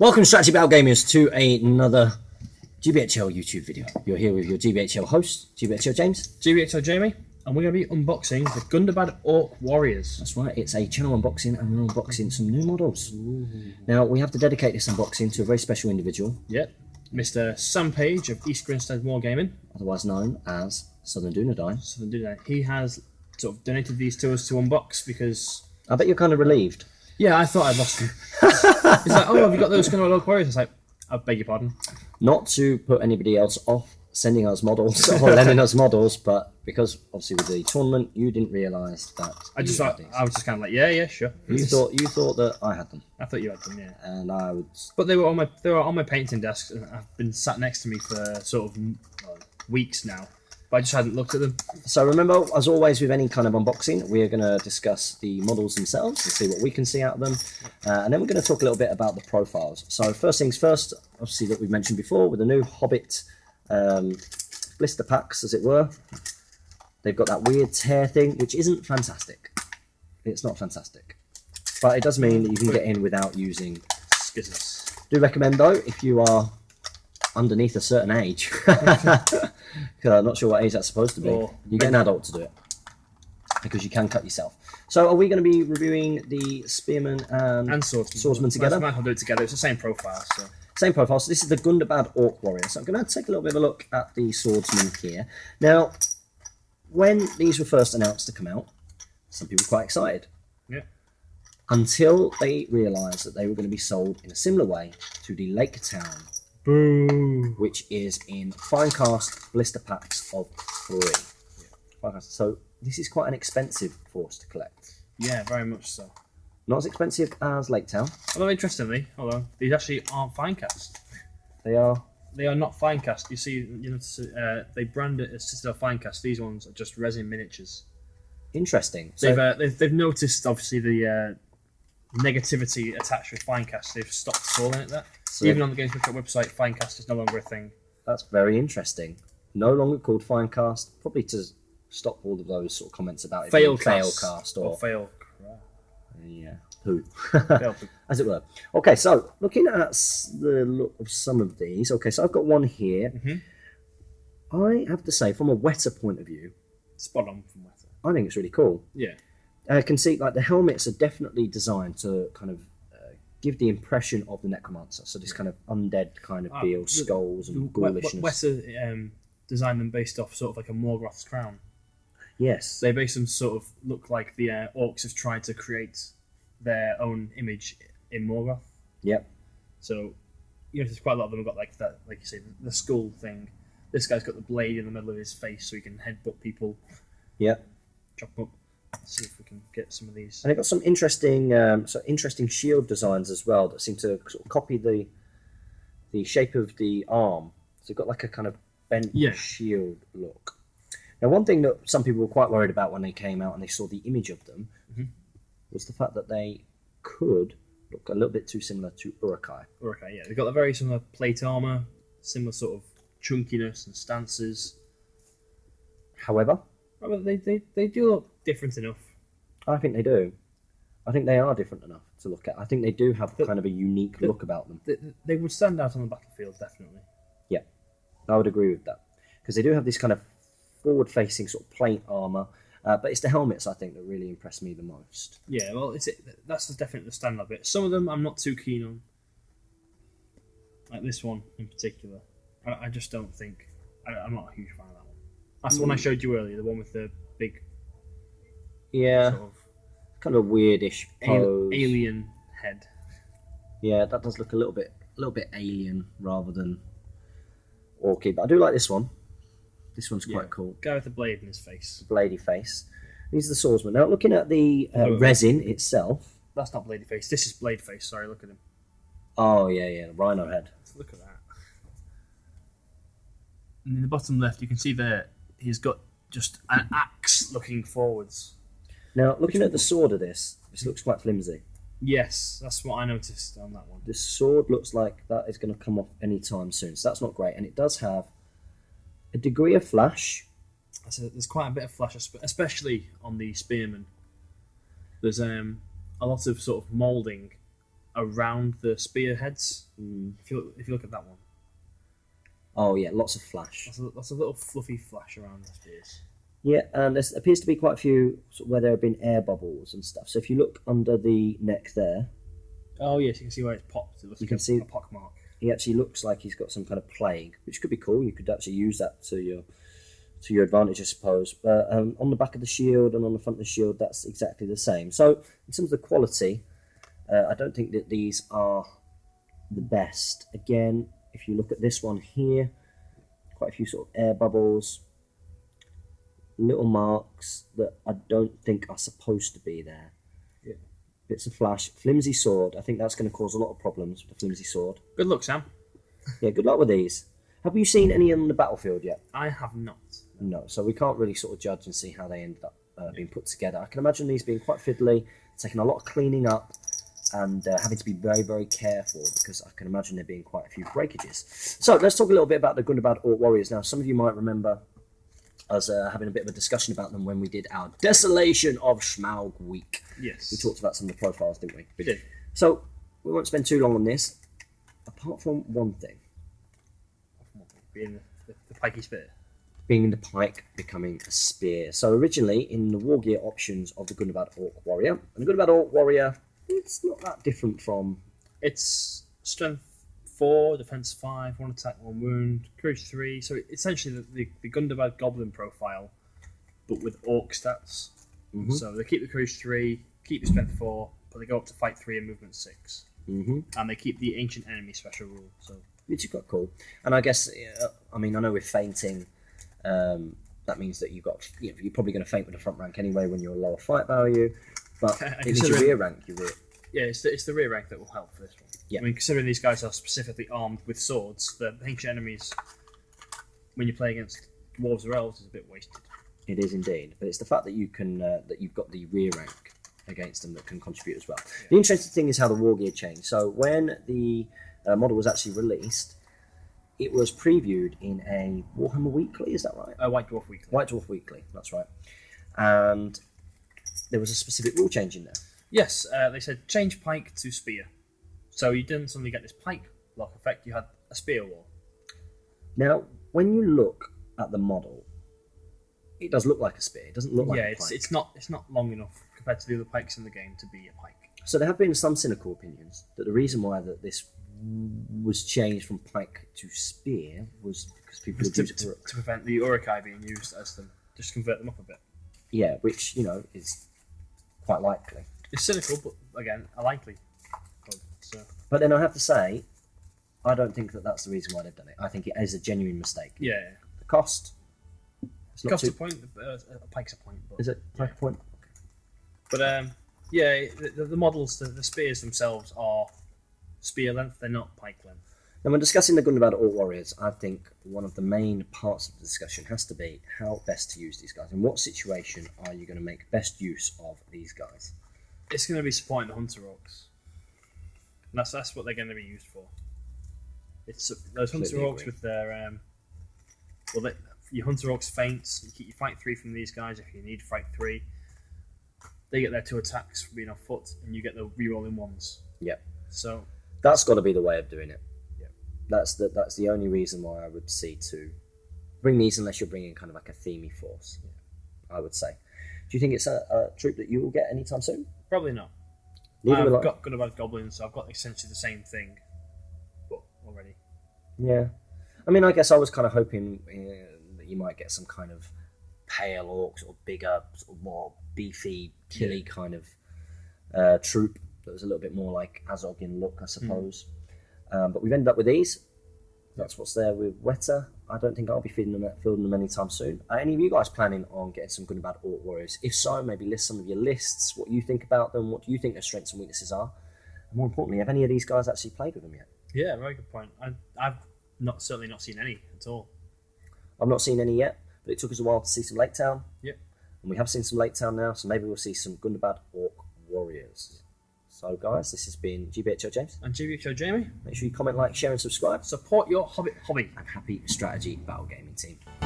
Welcome, Strategy Battle Gamers, to another GBHL YouTube video. You're here with your GBHL host, GBHL James. GBHL Jamie, and we're going to be unboxing the Gundabad Orc Warriors. That's right, it's a channel unboxing, and we're unboxing some new models. Ooh. Now, we have to dedicate this unboxing to a very special individual. Yep, Mr. Sam Page of East Grinstead Wargaming, otherwise known as Southern Dunedain. He has sort of donated these to us to unbox because... I bet you're kind of relieved. Yeah, I thought I'd lost them. He's like, oh, have you got those Gundabad Orc Warriors? I was like, I beg your pardon. Not to put anybody else off sending us models or lending us models, but because obviously with the tournament you didn't realise that I was just kind of like, yeah, sure. You thought that I had them. I thought you had them, yeah. And I would. But they were on my painting desk, and I've been sat next to me for sort of weeks now. But I just hadn't looked at them. So remember, as always with any kind of unboxing, we are going to discuss the models themselves and see what we can see out of them. And then we're going to talk a little bit about the profiles. So first things first, obviously that we've mentioned before, with the new Hobbit blister packs, as it were. They've got that weird tear thing, which isn't fantastic. It's not fantastic. But it does mean that you can get in without using scissors. Do recommend, though, if you are underneath a certain age. I'm not sure what age that's supposed to be. You get an adult to do it because you can cut yourself. So are we going to be reviewing the Spearman and Swordsman together? Might do it together. It's the same profile. So. Same profile. So this is the Gundabad Orc Warriors. So I'm going to take a little bit of a look at the Swordsman here. Now, when these were first announced to come out, some people were quite excited. Yeah. Until they realised that they were going to be sold in a similar way to the Lake Town. Boo. Which is in Finecast blister packs of 3. Yeah. So this is quite an expensive force to collect. Yeah, very much so. Not as expensive as Lake Town. Although interestingly, these actually aren't Finecast. They are. They are not Finecast. You see, they brand it as Citadel Finecast. These ones are just resin miniatures. Interesting. So they've noticed obviously the negativity attached with Finecast. They've stopped calling it that. So even on the Games Workshop website, Finecast is no longer a thing. That's very interesting. No longer called Finecast, probably to stop all of those sort of comments about it being Failcast or fail. Yeah, poo. As it were. Okay, so looking at the look of some of these. Okay, so I've got one here. Mm-hmm. I have to say, from a Weta point of view, spot on from Weta. I think it's really cool. Yeah. I can see like the helmets are definitely designed to kind of give the impression of the Necromancer. So this kind of undead kind of feel, skulls and ghoulishness. Weta designed them based off sort of like a Morgoth's crown. Yes. They based them sort of look like the orcs have tried to create their own image in Morgoth. Yep. So, there's quite a lot of them have got like that, like you say, the skull thing. This guy's got the blade in the middle of his face so he can headbutt people. Yep. Chop them up. Let's see if we can get some of these. And they've got some interesting shield designs as well that seem to sort of copy the shape of the arm. So you've got like a kind of bent shield look. Now, one thing that some people were quite worried about when they came out and they saw the image of them was the fact that they could look a little bit too similar to Uruk-hai. Uruk-hai, yeah. They've got a very similar plate armour, similar sort of chunkiness and stances. However, they do look different enough. I think they do. I think they are different enough to look at. I think they do have kind of a unique look about them. They would stand out on the battlefield, definitely. Yeah, I would agree with that. Because they do have this kind of forward-facing sort of plate armour, but it's the helmets, I think, that really impress me the most. Yeah, well, that's definitely the standout bit. Some of them I'm not too keen on. Like this one in particular. I just don't think... I'm not a huge fan of that one. That's the one I showed you earlier, the one with the big... Yeah, sort of kind of a weirdish pose. Alien head. Yeah, that does look a little bit alien rather than orky. But I do like this one. This one's quite cool. Guy with the blade in his face. Bladey face. He's the swordsman. Now, looking at the resin itself... That's not bladey face. This is blade face. Sorry, look at him. Oh, yeah, the rhino head. Look at that. And in the bottom left, you can see that he's got just an axe looking forwards. Now, looking at the sword of this looks quite flimsy. Yes, that's what I noticed on that one. The sword looks like that is going to come off any time soon, so that's not great. And it does have a degree of flash. There's quite a bit of flash, especially on the spearman. There's a lot of sort of moulding around the spearheads. If you look at that one, Oh yeah, lots of flash. that's a little fluffy flash around the spears. Yeah, and there appears to be quite a few where there have been air bubbles and stuff. So if you look under the neck there, Oh yes, you can see where it's popped. It looks You like can see- a pock mark. he actually looks like he's got some kind of plague, which could be cool. You could actually use that to your advantage, I suppose. But on the back of the shield and on the front of the shield, that's exactly the same. So in terms of the quality, I don't think that these are the best. Again, if you look at this one here, quite a few sort of air bubbles, little marks that I don't think are supposed to be there. Yeah. Bits of flash, flimsy sword. I think that's going to cause a lot of problems with the flimsy sword. Good luck, Sam. Yeah, good luck with these. Have you seen any on the battlefield yet? I have not. No, so we can't really sort of judge and see how they ended up being put together. I can imagine these being quite fiddly, taking a lot of cleaning up, and having to be very, very careful, because I can imagine there being quite a few breakages. So let's talk a little bit about the Gundabad Orc Warriors. Now, some of you might remember us having a bit of a discussion about them when we did our Desolation of Schmaug week. Yes. We talked about some of the profiles, didn't we? We did. So we won't spend too long on this, apart from one thing. Being the pikey spear. Being the pike becoming a spear. So originally in the war gear options of the Gundabad Orc Warrior, and the Gundabad Orc Warrior, it's not that different from... It's strength 4, defense 5, 1 attack, 1 wound, courage 3. So essentially the Gundabad Goblin profile, but with Orc stats. Mhm. So they keep the courage 3, keep the strength 4, but they go up to fight 3 and movement 6. And they keep the ancient enemy special rule. So Which is quite cool. And I guess, I mean, I know with fainting, that means that you're probably going to faint with the front rank anyway when you're a lower fight value. But it means your rear rank, yeah, it's the rear rank that will help for this one. Yeah. I mean, considering these guys are specifically armed with swords, the ancient enemies, when you play against dwarves or elves, is a bit wasted. It is indeed. But it's the fact that you can that you've got the rear rank against them that can contribute as well. Yeah. The interesting thing is how the war gear changed. So when the model was actually released, it was previewed in a Warhammer Weekly, is that right? White Dwarf Weekly. White Dwarf Weekly, that's right. And there was a specific rule change in there. Yes, they said change pike to spear. So you didn't suddenly get this pike lock effect, you had a spear wall. Now, when you look at the model, it does look like a spear. It doesn't look like a pike. It's not long enough compared to the other pikes in the game to be a pike. So there have been some cynical opinions that the reason why that this was changed from pike to spear was because people would use it to prevent the Urukai being used as them, just convert them up a bit. Yeah, which, is quite likely. It's cynical, but again, a likely. So. But then I have to say, I don't think that that's the reason why they've done it. I think it is a genuine mistake. Yeah. The cost. It's not cost a point. A pike's a point. But, is it pike a point? But the models, the spears themselves are spear length. They're not pike length. Now, when discussing the Gundabad Orc Warriors, I think one of the main parts of the discussion has to be how best to use these guys. In what situation are you going to make best use of these guys? It's going to be supporting the Hunter Orcs. And that's what they're going to be used for. It's those Hunter Orcs with their your Hunter Orcs feints. You fight 3 from these guys if you need to fight 3. They get their 2 attacks for being on foot, and you get the rerolling ones. Yep. So that's got to be the way of doing it. Yeah. That's the only reason why I would see to bring these, unless you're bringing kind of like a themey force. Yeah. I would say. Do you think it's a troop that you will get anytime soon? Probably not. Neither will I. I've got Gundabad Goblins, so I've got essentially the same thing, but already. Yeah. I mean, I guess I was kind of hoping that you might get some kind of pale orcs or bigger, sort of more beefy, killy kind of troop that was a little bit more like Azog in look, I suppose. But we've ended up with these. That's what's there with Weta. I don't think I'll be fielding them anytime soon. Are any of you guys planning on getting some Gundabad Orc Warriors? If so, maybe list some of your lists, what you think about them, what do you think their strengths and weaknesses are? And more importantly, have any of these guys actually played with them yet? Yeah, very good point. I've certainly not seen any at all. I've not seen any yet, but it took us a while to see some Lake Town. Yep. And we have seen some Lake Town now, so maybe we'll see some Gundabad Orc Warriors. So guys, this has been GBHL James. And GBHL Jamie. Make sure you comment, like, share and subscribe. Support your Hobbit hobby. And happy strategy battle gaming team.